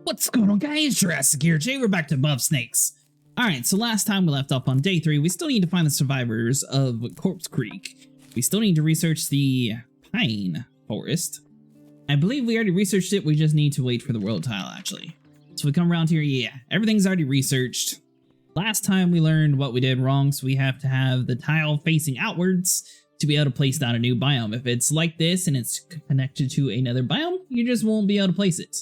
What's going on, guys? Jurassic here. Jay, we're back to above snakes. Alright, so last time we left off on day 3, we still need to find the survivors of Corpse Creek. We still need to research the pine forest. I believe we already researched it, we just need to wait for the world tile, actually. So we come around here, yeah, everything's already researched. Last time we learned what we did wrong, so we have to have the tile facing outwards to be able to place down a new biome. If it's like this and it's connected to another biome, you just won't be able to place it.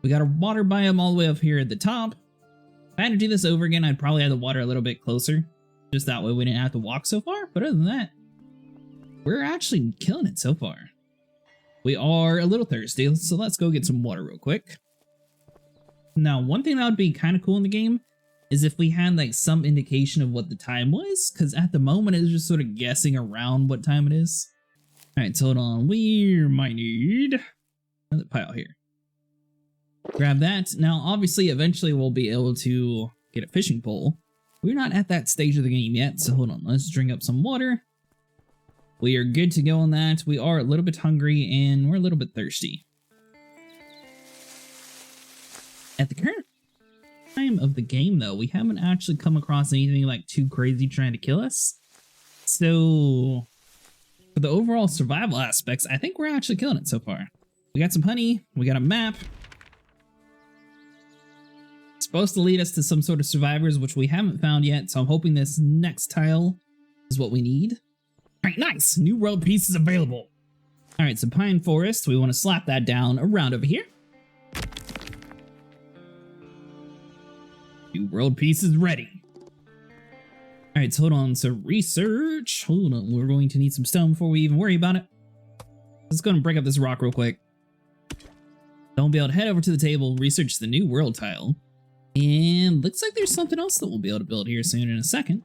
We got a water biome all the way up here at the top. If I had to do this over again, I'd probably have the water a little bit closer. Just that way we didn't have to walk so far. But other than that, we're actually killing it so far. We are a little thirsty, so let's go get some water real quick. Now, one thing that would be kind of cool in the game is if we had like some indication of what the time was, because at the moment it's just sort of guessing around what time it is. Alright, so hold on. We might need another pile here. Grab that. Now, obviously, eventually we'll be able to get a fishing pole. We're not at that stage of the game yet, so hold on. Let's drink up some water. We are good to go on that. We are a little bit hungry, and we're a little bit thirsty. At the current time of the game, though, we haven't actually come across anything like too crazy trying to kill us. So, for the overall survival aspects, I think we're actually killing it so far. We got some honey. We got a map. Supposed to lead us to some sort of survivors, which we haven't found yet, so I'm hoping this next tile is what we need. Alright, nice! New world piece is available. Alright, so pine forest, we want to slap that down around over here. New world piece is ready. Alright, so hold on, so research. Hold on, we're going to need some stone before we even worry about it. Let's go and break up this rock real quick. Then we'll be able to head over to the table, research the new world tile. And looks like there's something else that we'll be able to build here soon in a second.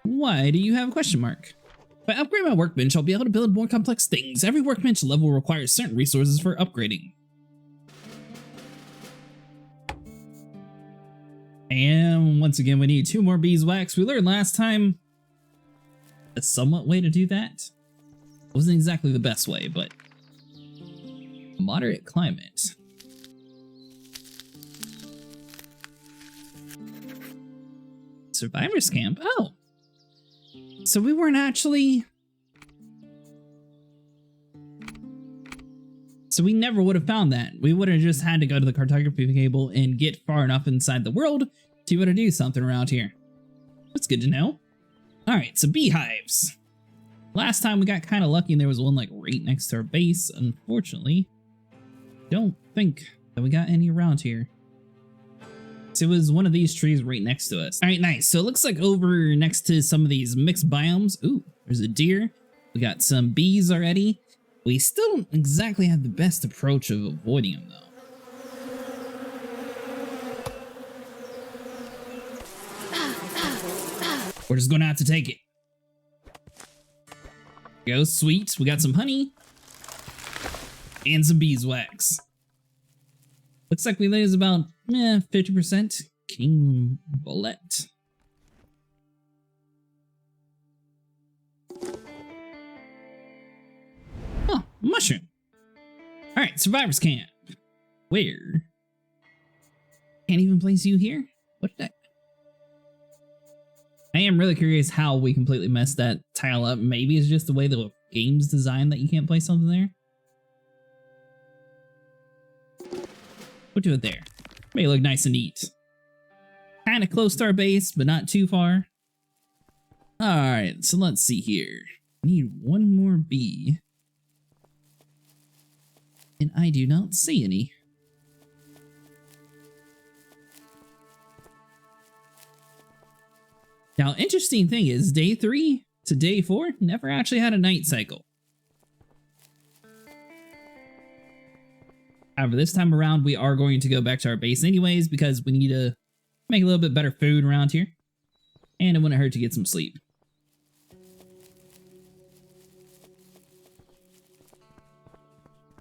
Why do you have a question mark? If I upgrade my workbench, I'll be able to build more complex things. Every workbench level requires certain resources for upgrading. And once again, we need 2 more beeswax. We learned last time a somewhat way to do that. Wasn't exactly the best way, but moderate climate. Survivors camp? Oh. So we weren't actually... So we never would have found that. We would have just had to go to the cartography table and get far enough inside the world to be able to do something around here. That's good to know. Alright, so beehives. Last time we got kind of lucky and there was one like right next to our base. Unfortunately, don't think that we got any around here. It was one of these trees right next to us. All right, nice. So it looks like over next to some of these mixed biomes. Ooh, there's a deer. We got some bees already. We still don't exactly have the best approach of avoiding them, though. We're just going to have to take it. Go, sweet. We got some honey. And some beeswax. Looks like we lose about 50%. King Bullet. Oh, mushroom. Alright, survivors camp. Where? Can't even place you here? What the heck? I am really curious how we completely messed that tile up. Maybe it's just the way the game's designed that you can't place something there. We'll do it there. May look nice and neat. Kind of close to our base, but not too far. Alright, so let's see here. Need one more bee. And I do not see any. Now, interesting thing is, day 3 to day 4 never actually had a night cycle. However, this time around, we are going to go back to our base anyways because we need to make a little bit better food around here. And it wouldn't hurt to get some sleep.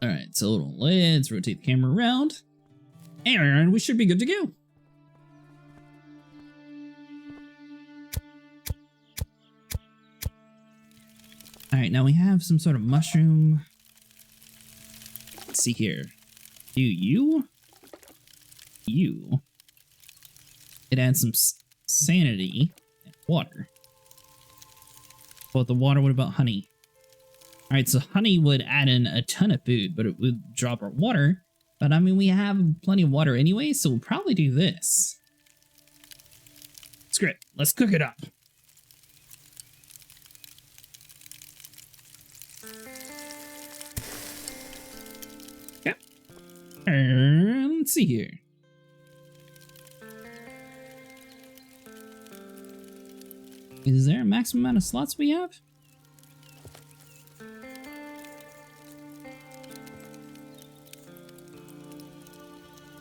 Alright, so let's rotate the camera around. And we should be good to go. Alright, now we have some sort of mushroom. Let's see here. Do you? It adds some sanity and water. But the water, what about honey? Alright, so honey would add in a ton of food, but it would drop our water. But I mean, we have plenty of water anyway, so we'll probably do this. Screw it. Let's cook it up. Yep. Let's see here. Is there a maximum amount of slots we have?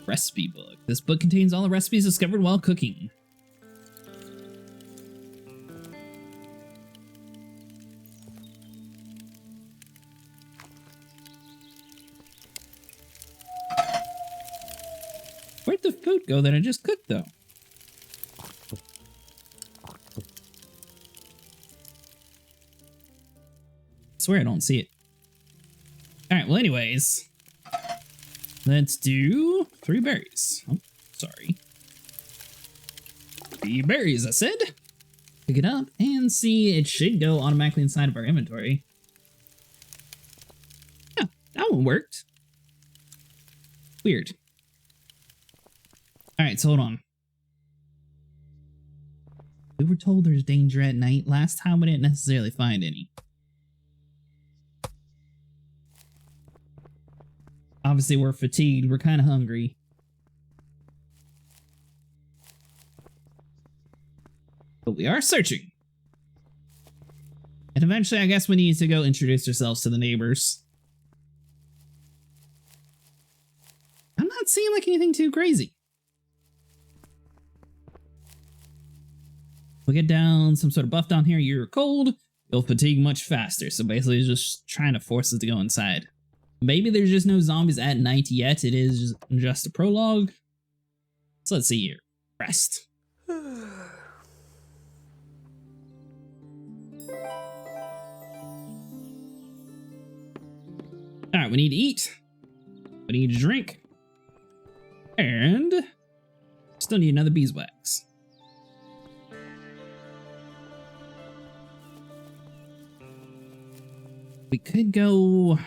Recipe book. This book contains all the recipes discovered while cooking. Where'd the food go that I just cooked, though? I swear I don't see it. Alright, well anyways. Let's do 3 berries. Oh, sorry. 3 berries, I said. Pick it up and see, it should go automatically inside of our inventory. Yeah, that one worked. Weird. Alright, so hold on. We were told there's danger at night. Last time we didn't necessarily find any. Obviously, we're fatigued. We're kind of hungry. But we are searching. And eventually, I guess we need to go introduce ourselves to the neighbors. I'm not seeing like anything too crazy. We'll get down some sort of buff down here. You're cold. You'll fatigue much faster. So basically, it's just trying to force us to go inside. Maybe there's just no zombies at night yet. It is just a prologue. So let's see here. Rest. Alright, we need to eat. We need to drink. And still need another beeswax. We could go...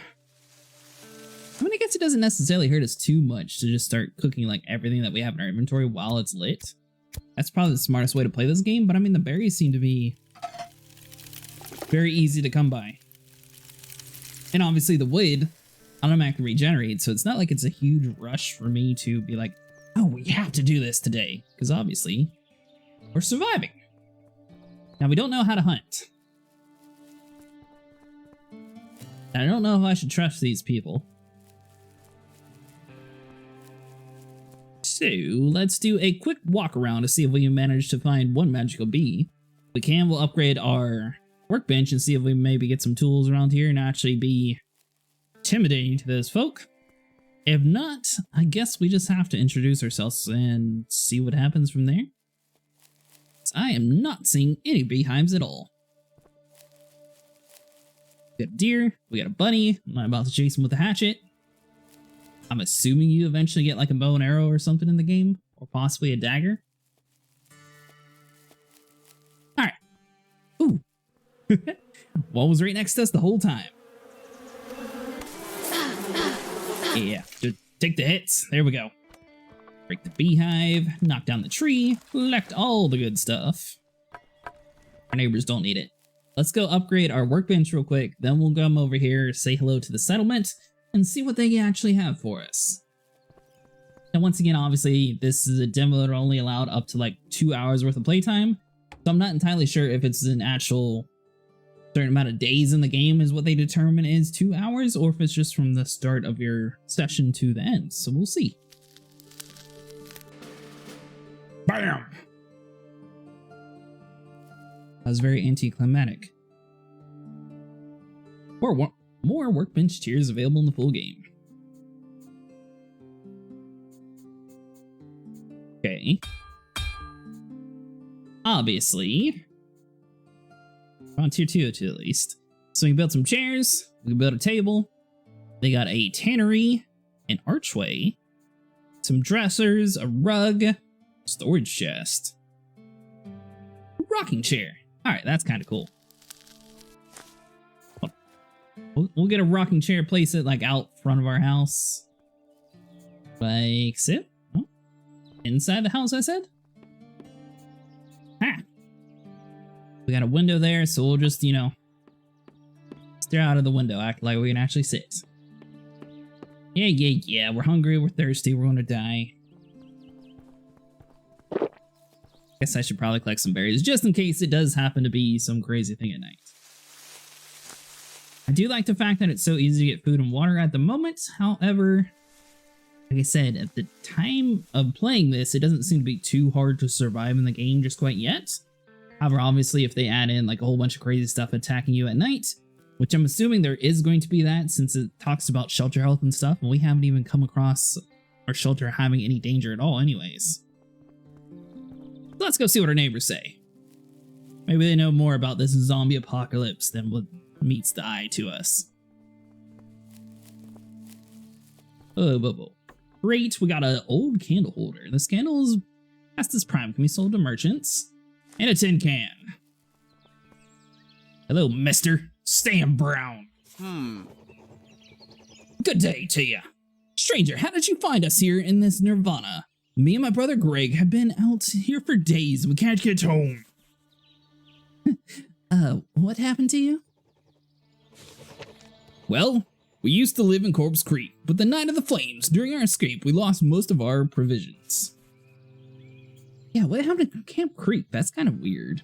I mean, I guess it doesn't necessarily hurt us too much to just start cooking like everything that we have in our inventory while it's lit. That's probably the smartest way to play this game, but I mean, the berries seem to be very easy to come by. And obviously the wood automatically regenerates, so it's not like it's a huge rush for me to be like, oh, we have to do this today, because obviously we're surviving. Now, we don't know how to hunt. And I don't know if I should trust these people. So, let's do a quick walk around to see if we can manage to find one magical bee. If we can, we'll upgrade our workbench and see if we maybe get some tools around here and actually be intimidating to those folk. If not, I guess we just have to introduce ourselves and see what happens from there. I am not seeing any beehives at all. We got a deer, we got a bunny. I'm not about to chase him with a hatchet. I'm assuming you eventually get like a bow and arrow or something in the game, or possibly a dagger. Alright. Ooh. What was right next to us the whole time? Yeah, just take the hits. There we go. Break the beehive, knock down the tree, collect all the good stuff. Our neighbors don't need it. Let's go upgrade our workbench real quick, then we'll come over here, say hello to the settlement, and see what they actually have for us. And once again, obviously, this is a demo that are only allowed up to like 2 hours worth of playtime, so I'm not entirely sure if it's an actual certain amount of days in the game is what they determine is 2 hours, or if it's just from the start of your session to the end, so we'll see. Bam! That was very anticlimactic. More workbench tiers available in the full game. Okay. Obviously. We're on tier 2 at least. So we can build some chairs. We can build a table. They got a tannery. an archway, some dressers, a rug, storage chest, rocking chair. All right, that's kind of cool. We'll get a rocking chair, place it like out front of our house. Like so. Oh, inside the house, I said? Ah. We got a window there, so we'll just, you know, stare out of the window, act like we can actually sit. Yeah. We're hungry, we're thirsty, we're gonna die. Guess I should probably collect some berries, just in case it does happen to be some crazy thing at night. I do like the fact that it's so easy to get food and water at the moment. However, like I said, at the time of playing this, it doesn't seem to be too hard to survive in the game just quite yet. However, obviously, if they add in like a whole bunch of crazy stuff attacking you at night, which I'm assuming there is going to be that since it talks about shelter health and stuff, and we haven't even come across our shelter having any danger at all anyways. So let's go see what our neighbors say. Maybe they know more about this zombie apocalypse than what meets the eye to us. Oh. Great, we got an old candle holder. This candle is past its prime, can be sold to merchants. And a tin can. Hello, mister. Sam Brown. Good day to you. Stranger, how did you find us here in this nirvana? Me and my brother Greg have been out here for days and we can't get home. What happened to you? Well, we used to live in Corpse Creek, but the night of the flames, during our escape, we lost most of our provisions. Yeah, what happened to Camp Creek? That's kind of weird.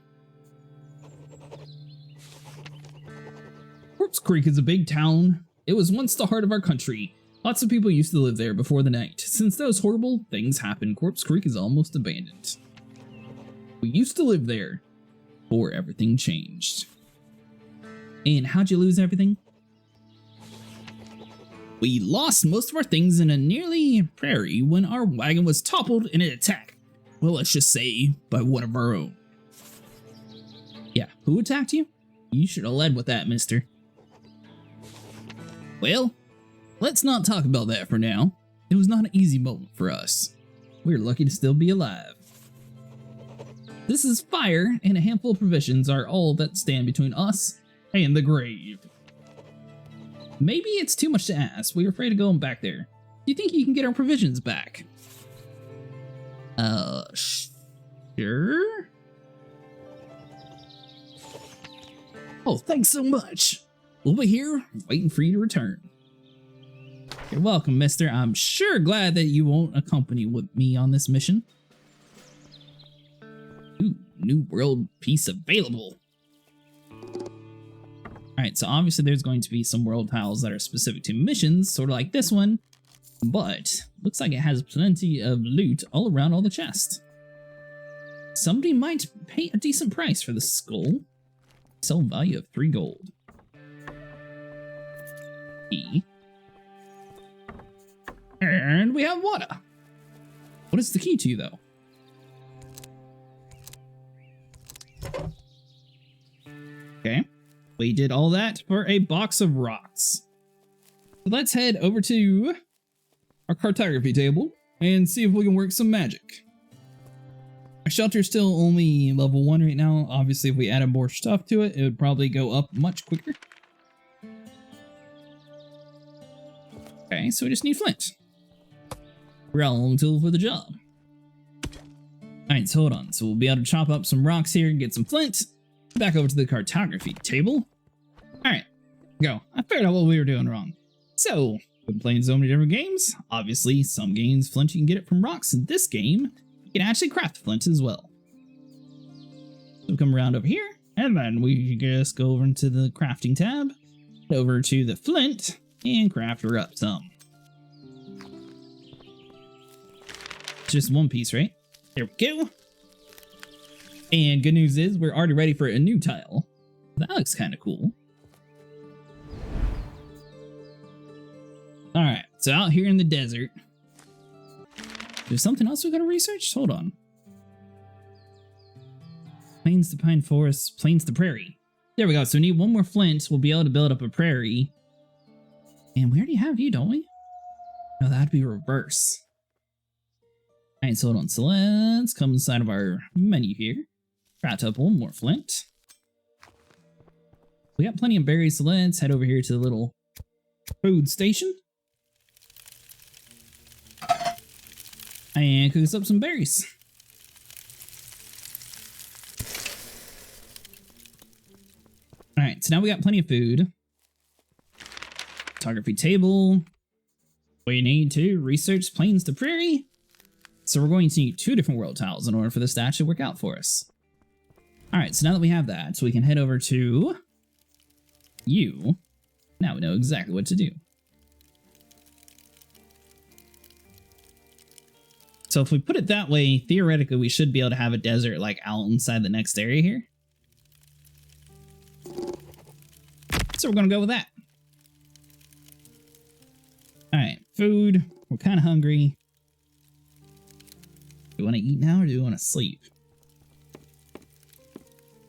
Corpse Creek is a big town. It was once the heart of our country. Lots of people used to live there before the night. Since those horrible things happened, Corpse Creek is almost abandoned. We used to live there before everything changed. And how'd you lose everything? We lost most of our things in a nearly prairie when our wagon was toppled in an attack. Well, let's just say by one of our own. Yeah, who attacked you? You should have led with that, mister. Well, let's not talk about that for now. It was not an easy moment for us. We're lucky to still be alive. This is fire, and a handful of provisions are all that stand between us and the grave. Maybe it's too much to ask. We're afraid of going back there. Do you think you can get our provisions back? Sure? Oh, thanks so much. We'll be here waiting for you to return. You're welcome, mister. I'm sure glad that you won't accompany with me on this mission. Ooh, new world piece available. Alright, so obviously there's going to be some world tiles that are specific to missions, sort of like this one, but looks like it has plenty of loot all around all the chests. Somebody might pay a decent price for the skull. Sell value of 3 gold. E. And we have water. What is the key to, though? Okay. We did all that for a box of rocks. So let's head over to our cartography table and see if we can work some magic. Our shelter is still only level 1 right now. Obviously, if we added more stuff to it, it would probably go up much quicker. Okay, so we just need flint. Realm tool for the job. Alright, so hold on. So we'll be able to chop up some rocks here and get some flint. Back over to the cartography table. Alright, go. I figured out what we were doing wrong. So, been playing so many different games. Obviously, some games flint you can get it from rocks. In this game, you can actually craft flint as well. So we'll come around over here, and then we just go over into the crafting tab, over to the flint, and craft her up some. Just one piece, right? There we go. And good news is we're already ready for a new tile. That looks kind of cool. All right, so out here in the desert, there's something else we gotta research? Hold on. Plains to pine forest, plains to prairie. There we go, so we need one more flint. We'll be able to build up a prairie. And we already have you, don't we? Oh, that'd be reverse. Alright, so hold on. So let's come inside of our menu here. Craft up one more flint. We got plenty of berries, so let's head over here to the little food station. And cook us up some berries. Alright, so now we got plenty of food. Photography table. We need to research plains to prairie. So we're going to need 2 different world tiles in order for this to actually work out for us. Alright, so now that we have that, so we can head over to you. Now we know exactly what to do. So if we put it that way, theoretically we should be able to have a desert like out inside the next area here. So we're gonna go with that. Alright, food. We're kind of hungry. Do we want to eat now or do we want to sleep?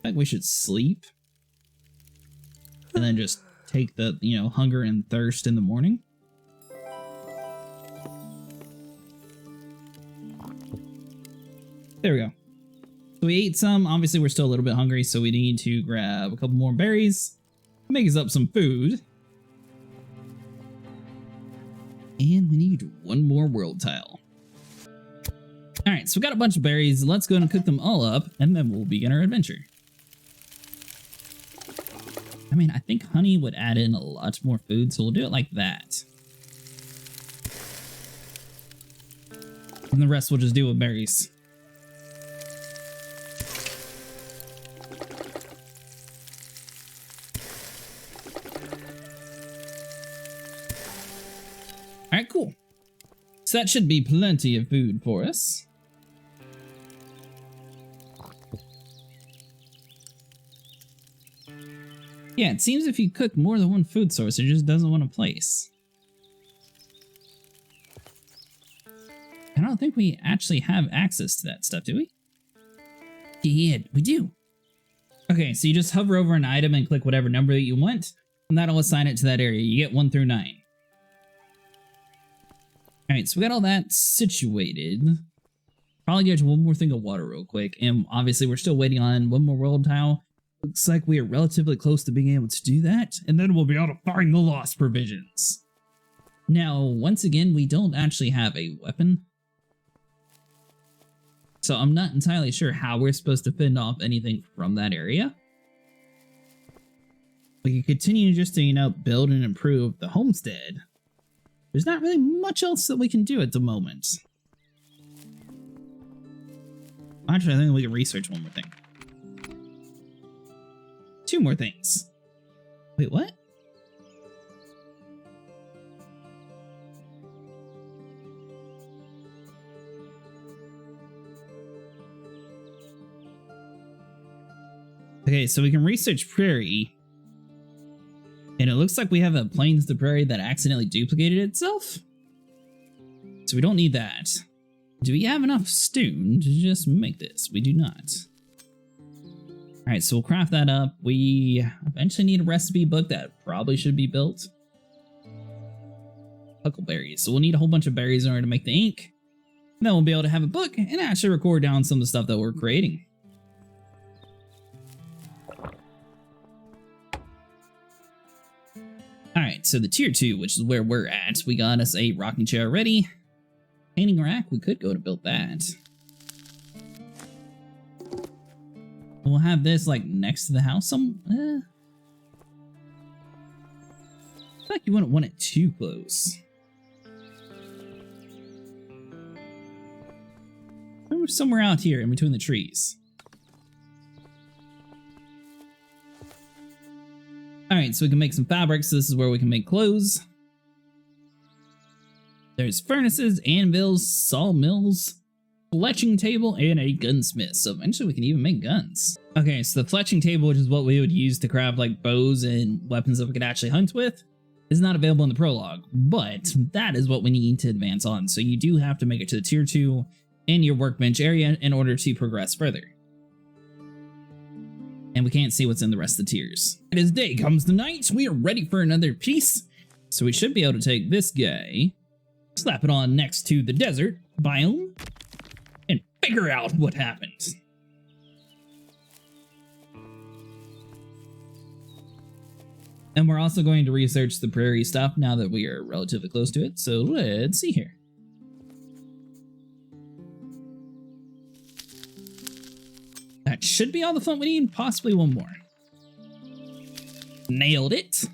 I think we should sleep. And then just take the, hunger and thirst in the morning. There we go. So we ate some. Obviously, we're still a little bit hungry, so we need to grab a couple more berries. Make us up some food. And we need 1 more world tile. Alright, so we got a bunch of berries. Let's go and cook them all up, and then we'll begin our adventure. I mean, I think honey would add in a lot more food, so we'll do it like that. And the rest we'll just do with berries. Alright, cool. So that should be plenty of food for us. Yeah, it seems if you cook more than one food source, it just doesn't want to place. I don't think we actually have access to that stuff, do we? Yeah, we do. Okay, so you just hover over an item and click whatever number that you want, and that'll assign it to that area. You get 1 through 9. Alright, so we got all that situated. Probably get one more thing of water real quick, and obviously we're still waiting on 1 more world tile. Looks like we are relatively close to being able to do that, and then we'll be able to find the lost provisions. Now, once again, we don't actually have a weapon. So I'm not entirely sure how we're supposed to fend off anything from that area. We can continue just to, build and improve the homestead. There's not really much else that we can do at the moment. Actually, I think we can research 1 more thing. 2 more things. Wait, what? Okay, so we can research prairie. And it looks like we have a plains to prairie that accidentally duplicated itself. So we don't need that. Do we have enough stone to just make this? We do not. Alright, so we'll craft that up. We eventually need a recipe book that probably should be built. Huckleberries. So we'll need a whole bunch of berries in order to make the ink. And then we'll be able to have a book and actually record down some of the stuff that we're creating. Alright, so the tier 2, which is where we're at, we got us a rocking chair already. Painting rack, we could go to build that. We'll have this like next to the house. I feel like you wouldn't want it too close. Maybe somewhere out here in between the trees. Alright, so we can make some fabrics. So this is where we can make clothes. There's furnaces, anvils, sawmills, fletching table, and a gunsmith. So eventually we can even make guns. Okay, so the fletching table, which is what we would use to craft like bows and weapons that we could actually hunt with, is not available in the prologue, but that is what we need to advance on. So you do have to make it to the tier 2 in your workbench area in order to progress further. And we can't see what's in the rest of the tiers. As day comes the night, we are ready for another piece. So we should be able to take this guy slap it on next to the desert biome, and figure out what happened. And we're also going to research the prairie stuff now that we are relatively close to it, so let's see here. That should be all the flint we need, possibly one more. Nailed it.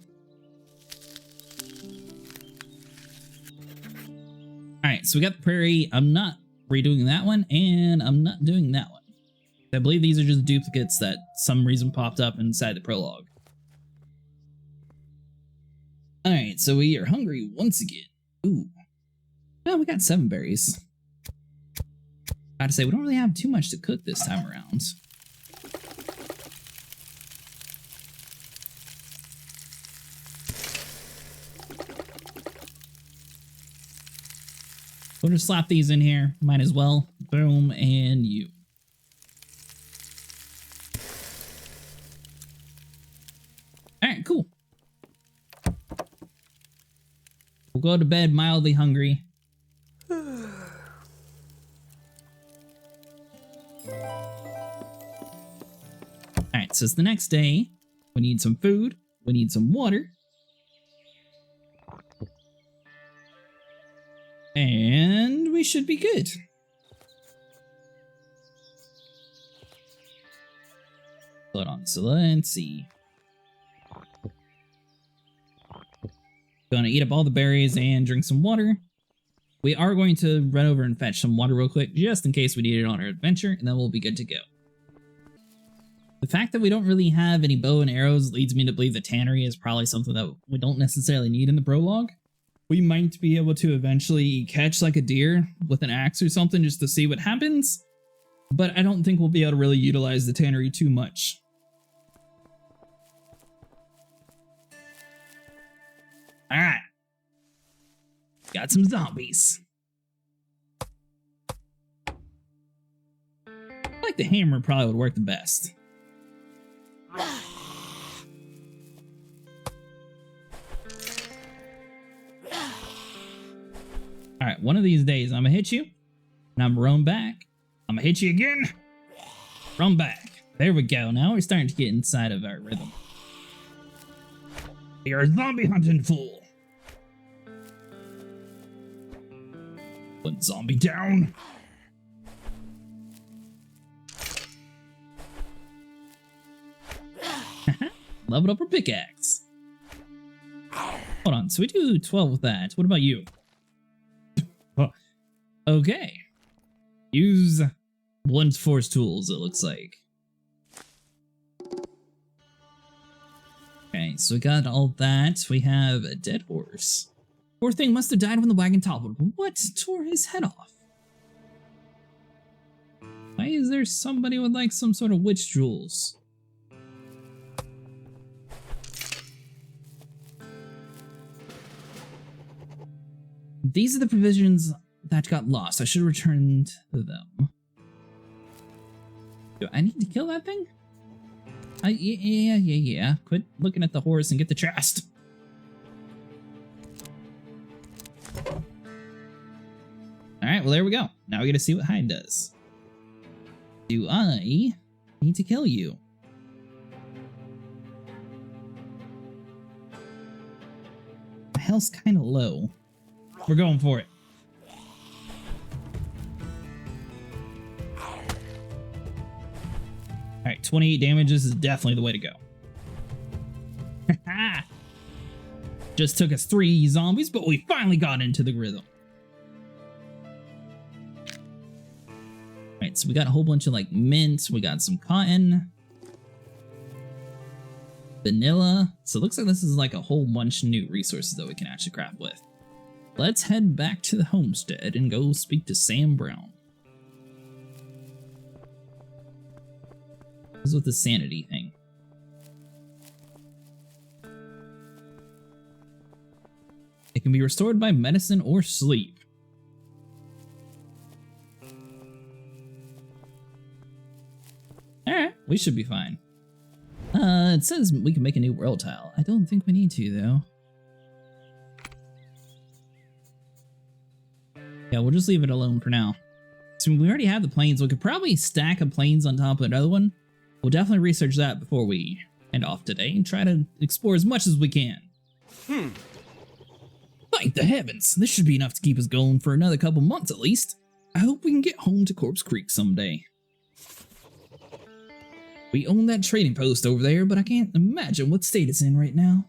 Alright, so we got the prairie. I'm not redoing that one, and I'm not doing that one. I believe these are just duplicates that some reason popped up inside the prologue. Alright, so we are hungry once again. Ooh. Well, we got 7 berries. I gotta say, we don't really have too much to cook this time around. We'll just slap these in here. Might as well. Boom, and you. Alright, cool. We'll go to bed mildly hungry. Alright, so it's the next day. We need some food. We need some water. And we should be good. Hold on, so let's see. Gonna eat up all the berries and drink some water. We are going to run over and fetch some water real quick, just in case we need it on our adventure, and then we'll be good to go. The fact that we don't really have any bow and arrows leads me to believe the tannery is probably something that we don't necessarily need in the prologue. We might be able to eventually catch like a deer with an axe or something just to see what happens, but I don't think we'll be able to really utilize the tannery too much. Alright. Got some zombies. I like the hammer probably would work the best. Alright, one of these days I'm gonna hit you, and I'm gonna run back. I'm gonna hit you again. Run back. There we go. Now we're starting to get inside of our rhythm. You're a zombie hunting fool. One zombie down. Leveled up our pickaxe. Hold on, so we do 12 with that. What about you? Okay. Use blunt force tools, it looks like. Okay, so we got all that. We have a dead horse. Poor thing must have died when the wagon toppled. What tore his head off? Why is there somebody with like some sort of witch jewels? These are the provisions that got lost. I should have returned them. Do I need to kill that thing? Yeah. Quit looking at the horse and get the chest. Alright, well there we go. Now we gotta see what Hyde does. Do I need to kill you? My health's kinda low. We're going for it. Alright, 28 damage. This is definitely the way to go. Just took us 3 zombies, but we finally got into the rhythm. Alright, so we got a whole bunch of like mint. We got some cotton. Vanilla. So it looks like this is like a whole bunch of new resources that we can actually craft with. Let's head back to the homestead and go speak to Sam Brown. What's with the sanity thing? It can be restored by medicine or sleep. Alright, we should be fine. It says we can make a new world tile. I don't think we need to, though. Yeah, we'll just leave it alone for now. So we already have the planes. We could probably stack a planes on top of another one. We'll definitely research that before we end off today and try to explore as much as we can. Thank the heavens. This should be enough to keep us going for another couple months at least. I hope we can get home to Corpse Creek someday. We own that trading post over there, but I can't imagine what state it's in right now.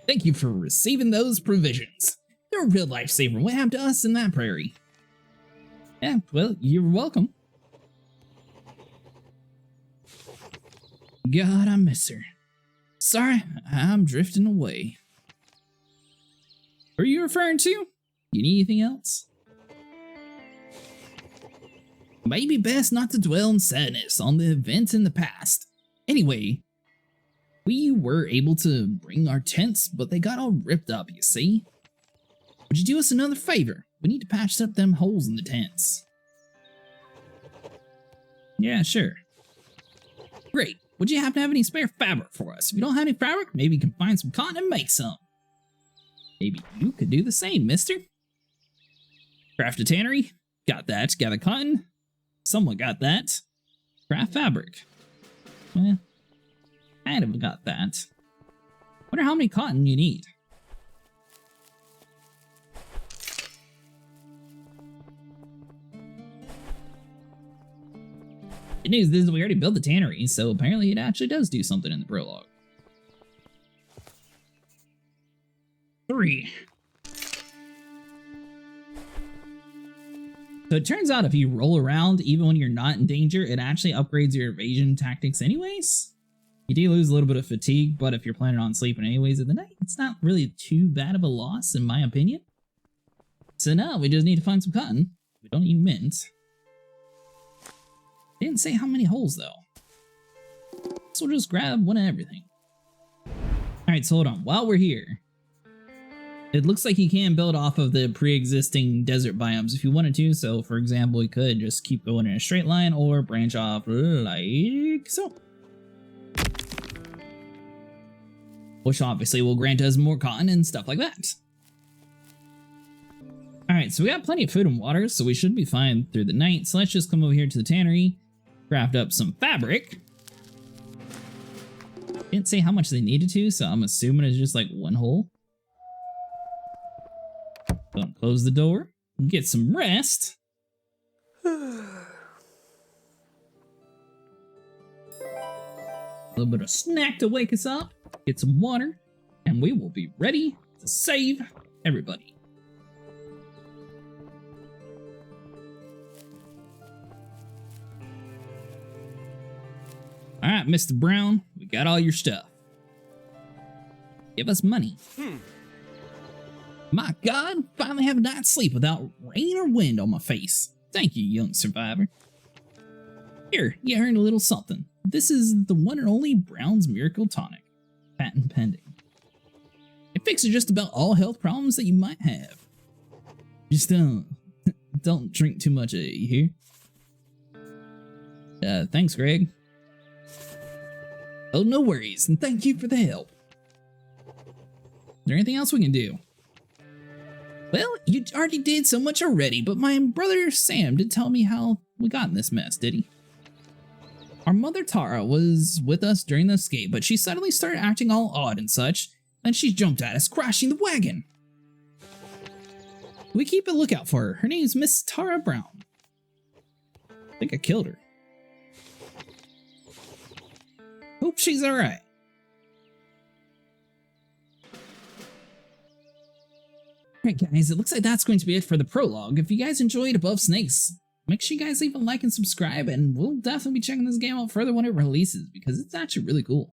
Thank you for receiving those provisions. They're a real lifesaver. What happened to us in that prairie? Yeah, well, you're welcome. God, I miss her. Sorry, I'm drifting away. Who are you referring to? You need anything else? Maybe best not to dwell in sadness on the events in the past. Anyway, we were able to bring our tents, but they got all ripped up, you see? Would you do us another favor? We need to patch up them holes in the tents. Yeah, sure. Great. Would you happen to have any spare fabric for us? If you don't have any fabric, maybe you can find some cotton and make some. Maybe you could do the same, mister. Craft a tannery? Got that. Gather cotton? Someone got that. Craft fabric? Well, kind of got that. Wonder how many cotton you need. The news is we already built the tannery, so apparently it actually does do something in the prologue. 3. So it turns out if you roll around, even when you're not in danger, it actually upgrades your evasion tactics anyways. You do lose a little bit of fatigue, but if you're planning on sleeping anyways in the night, it's not really too bad of a loss, in my opinion. So now we just need to find some cotton. We don't need mint. Didn't say how many holes though. So we'll just grab one of everything. Alright, so hold on. While we're here, it looks like you can build off of the pre-existing desert biomes if you wanted to. So for example, you could just keep going in a straight line or branch off like so. Which obviously will grant us more cotton and stuff like that. Alright, so we got plenty of food and water, so we should be fine through the night. So let's just come over here to the tannery, craft up some fabric. Didn't say how much they needed to, so I'm assuming it's just like one hole. Gonna close the door, get some rest. A little bit of snack to wake us up, get some water, and we will be ready to save everybody. Alright, Mr. Brown, we got all your stuff. Give us money. My God, finally have a night's sleep without rain or wind on my face. Thank you, young survivor. Here, you earned a little something. This is the one and only Brown's Miracle Tonic. Patent pending. It fixes just about all health problems that you might have. Just don't drink too much of it, you hear? Thanks, Greg. Oh, no worries, and thank you for the help. Is there anything else we can do? Well, you already did so much already, but my brother Sam did tell me how we got in this mess, did he? Our mother Tara was with us during the escape, but she suddenly started acting all odd and such, and she jumped at us, crashing the wagon. We keep a lookout for her. Her name's Miss Tara Brown. I think I killed her. Hope she's alright. Alright guys, it looks like that's going to be it for the prologue. If you guys enjoyed Above Snakes, make sure you guys leave a like and subscribe, and we'll definitely be checking this game out further when it releases, because it's actually really cool.